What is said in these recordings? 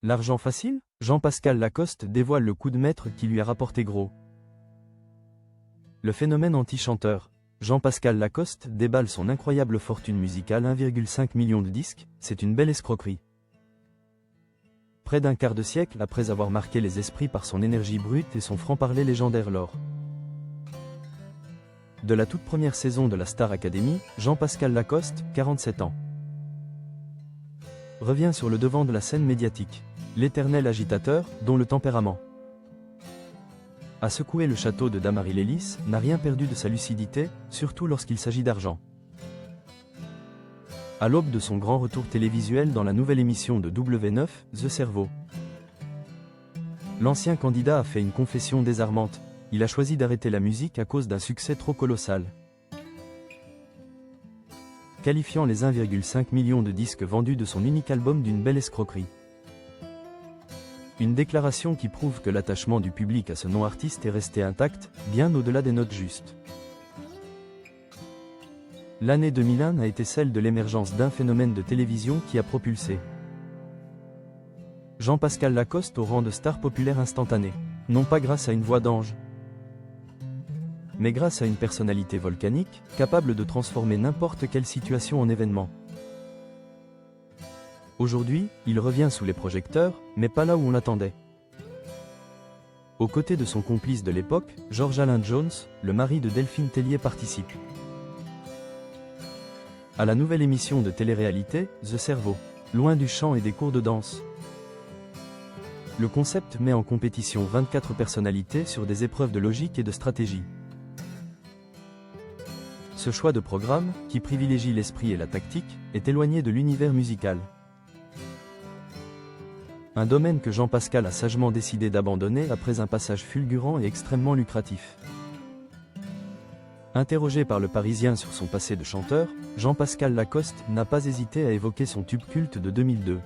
L'argent facile? Jean-Pascal Lacoste dévoile le coup de maître qui lui a rapporté gros. Le phénomène anti-chanteur. Jean-Pascal Lacoste déballe son incroyable fortune musicale, 1,5 million de disques, c'est une belle escroquerie. Près d'un quart de siècle après avoir marqué les esprits par son énergie brute et son franc-parler légendaire lors de la toute première saison de la Star Academy, Jean-Pascal Lacoste, 47 ans, revient sur le devant de la scène médiatique. L'éternel agitateur, dont le tempérament a secoué le château de Damary-Lélis, n'a rien perdu de sa lucidité, surtout lorsqu'il s'agit d'argent. À l'aube de son grand retour télévisuel dans la nouvelle émission de W9, The Cerveau, l'ancien candidat a fait une confession désarmante. Il a choisi d'arrêter la musique à cause d'un succès trop colossal, qualifiant les 1,5 million de disques vendus de son unique album d'une belle escroquerie. Une déclaration qui prouve que l'attachement du public à ce non-artiste est resté intact, bien au-delà des notes justes. L'année 2001 a été celle de l'émergence d'un phénomène de télévision qui a propulsé Jean-Pascal Lacoste au rang de star populaire instantanée. Non pas grâce à une voix d'ange, mais grâce à une personnalité volcanique, capable de transformer n'importe quelle situation en événement. Aujourd'hui, il revient sous les projecteurs, mais pas là où on l'attendait. Aux côtés de son complice de l'époque, George Alain Jones, le mari de Delphine Tellier participe à la nouvelle émission de télé-réalité, The Cerveau. Loin du chant et des cours de danse, le concept met en compétition 24 personnalités sur des épreuves de logique et de stratégie. Ce choix de programme, qui privilégie l'esprit et la tactique, est éloigné de l'univers musical. Un domaine que Jean-Pascal a sagement décidé d'abandonner après un passage fulgurant et extrêmement lucratif. Interrogé par le Parisien sur son passé de chanteur, Jean-Pascal Lacoste n'a pas hésité à évoquer son tube culte de 2002.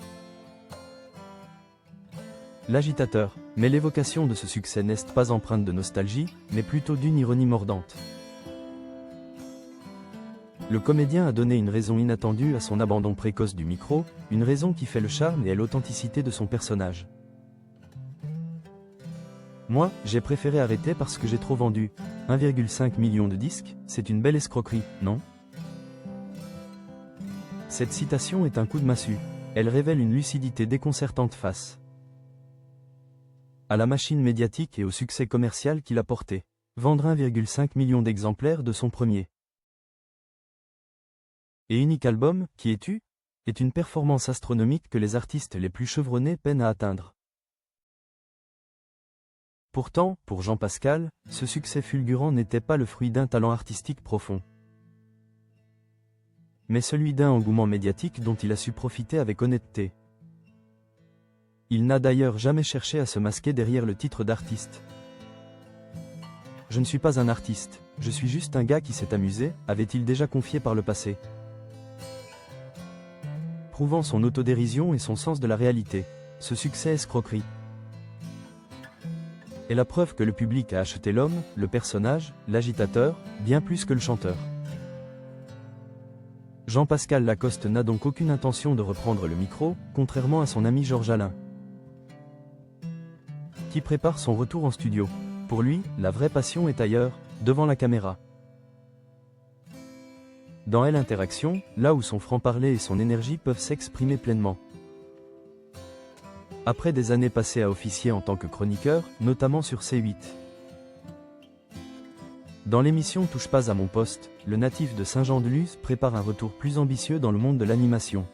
L'agitateur, mais l'évocation de ce succès n'est pas empreinte de nostalgie, mais plutôt d'une ironie mordante. Le comédien a donné une raison inattendue à son abandon précoce du micro, une raison qui fait le charme et l'authenticité de son personnage. Moi, j'ai préféré arrêter parce que j'ai trop vendu. 1,5 million de disques, c'est une belle escroquerie, non? Cette citation est un coup de massue. Elle révèle une lucidité déconcertante face à la machine médiatique et au succès commercial qu'il a porté. Vendre 1,5 million d'exemplaires de son premier et unique album, Qui es-tu? Est une performance astronomique que les artistes les plus chevronnés peinent à atteindre. Pourtant, pour Jean-Pascal, ce succès fulgurant n'était pas le fruit d'un talent artistique profond, mais celui d'un engouement médiatique dont il a su profiter avec honnêteté. Il n'a d'ailleurs jamais cherché à se masquer derrière le titre d'artiste. Je ne suis pas un artiste, je suis juste un gars qui s'est amusé, avait-il déjà confié par le passé, prouvant son autodérision et son sens de la réalité. Ce succès escroquerie est la preuve que le public a acheté l'homme, le personnage, l'agitateur, bien plus que le chanteur. Jean-Pascal Lacoste n'a donc aucune intention de reprendre le micro, contrairement à son ami George Alain, qui prépare son retour en studio. Pour lui, la vraie passion est ailleurs, devant la caméra. Dans Elle Interaction, là où son franc-parler et son énergie peuvent s'exprimer pleinement. Après des années passées à officier en tant que chroniqueur, notamment sur C8. Dans l'émission Touche pas à mon poste, le natif de Saint-Jean-de-Luz prépare un retour plus ambitieux dans le monde de l'animation.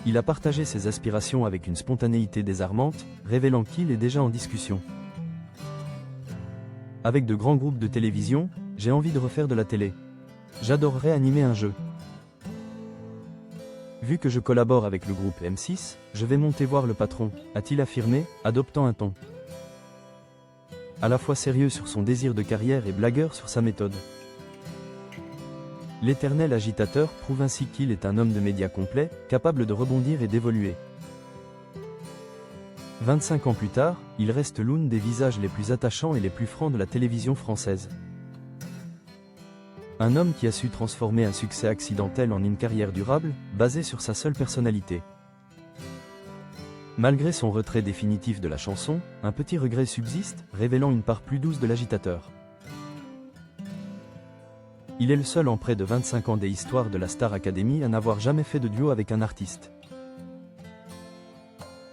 Il a partagé ses aspirations avec une spontanéité désarmante, révélant qu'il est déjà en discussion avec de grands groupes de télévision. J'ai envie de refaire de la télé. J'adorerais animer un jeu. Vu que je collabore avec le groupe M6, je vais monter voir le patron, a-t-il affirmé, adoptant un ton à la fois sérieux sur son désir de carrière et blagueur sur sa méthode. L'éternel agitateur prouve ainsi qu'il est un homme de médias complet, capable de rebondir et d'évoluer. 25 ans plus tard, il reste l'un des visages les plus attachants et les plus francs de la télévision française. Un homme qui a su transformer un succès accidentel en une carrière durable, basée sur sa seule personnalité. Malgré son retrait définitif de la chanson, un petit regret subsiste, révélant une part plus douce de l'agitateur. Il est le seul en près de 25 ans des histoires de la Star Academy à n'avoir jamais fait de duo avec un artiste.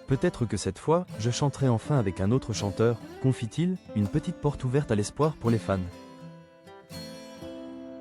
Peut-être que cette fois, je chanterai enfin avec un autre chanteur, confie-t-il, une petite porte ouverte à l'espoir pour les fans.